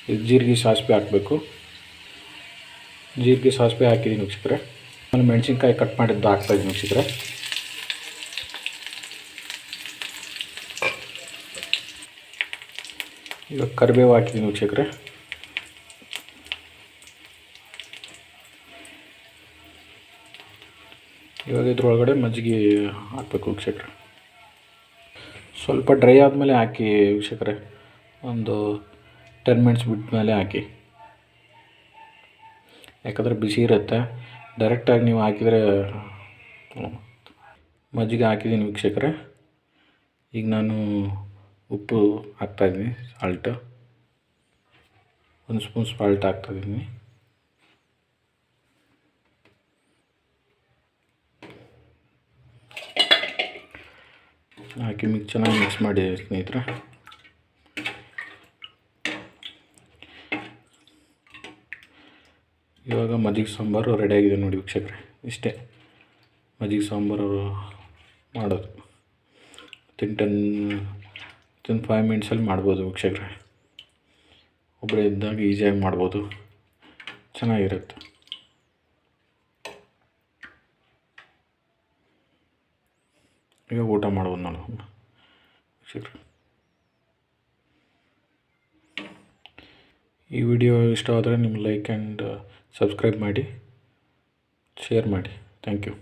ಇದು ಜೀರಿಗೆ ಸಾಸಿವೆ ಹಾಕಬೇಕು. ಜೀರಿಗೆ ಸಾಸಿವೆ ಹಾಕಿದ್ದೀನಿ ವೀಕ್ಷಕರೇ. ಆಮೇಲೆ ಮೆಣಸಿನ್ಕಾಯಿ ಕಟ್ ಮಾಡಿದ್ದು ಹಾಕ್ತಾಯಿದ್ದೀನಿ ವೀಕ್ಷಕರೇ. ಇವಾಗ ಕರಿಬೇವು ಹಾಕಿದ್ದೀನಿ ವೀಕ್ಷಕರೇ. ಇವಾಗ ಇದ್ರೊಳಗಡೆ ಮಜ್ಜಿಗೆ ಹಾಕಬೇಕು ವೀಕ್ಷಕರೇ. ಸ್ವಲ್ಪ ಡ್ರೈ ಆದಮೇಲೆ ಹಾಕಿ ವೀಕ್ಷಕರೇ. ಒಂದು 10 ಮಿನಿಟ್ಸ್ ಬಿಟ್ಟ ಮೇಲೆ ಹಾಕಿ, ಯಾಕಂದರೆ ಬಿಸಿ ಇರುತ್ತೆ. ಡೈರೆಕ್ಟಾಗಿ ನೀವು ಹಾಕಿದರೆ ಮಜ್ಜಿಗೆ ಹಾಕಿದ್ದೀನಿ ವೀಕ್ಷಕರೇ. ಈಗ ನಾನು ಉಪ್ಪು ಹಾಕ್ತಾಯಿದ್ದೀನಿ, ಸಾಲ್ಟು 1 ಸ್ಪೂನ್ ಸಾಲ್ಟ್ ಹಾಕ್ತಾಯಿದ್ದೀನಿ. ಹಾಕಿ ಚೆನ್ನಾಗಿ ಮಿಕ್ಸ್ ಮಾಡಿ ಸ್ನೇಹಿತರೆ. ಇವಾಗ ಮಜ್ಜಿಗೆ ಸಾಂಬಾರು ರೆಡಿಯಾಗಿದೆ ನೋಡಿ ವೀಕ್ಷಕರೇ. ಇಷ್ಟೇ ಮಜ್ಜಿಗೆ ಸಾಂಬಾರು ಮಾಡೋದು. 5 ಮಿನಿಟ್ಸಲ್ಲಿ ಮಾಡ್ಬೋದು ವೀಕ್ಷಕರೇ. ಒಬ್ಬರೇ ಇದ್ದಾಗ ಈಸಿಯಾಗಿ ಮಾಡ್ಬೋದು, ಚೆನ್ನಾಗಿರುತ್ತೆ. ಈಗ ಊಟ ಮಾಡ್ಬೋದು ನಾನು ವೀಕ್ಷಕರೇ. ಈ ವಿಡಿಯೋ ಇಷ್ಟ ಆದರೆ ನಿಮ್ಮ ಲೈಕ್ ಆ್ಯಂಡ್ ಸಬ್ಸ್ಕ್ರೈಬ್ ಮಾಡಿ, ಶೇರ್ ಮಾಡಿ. Thank you.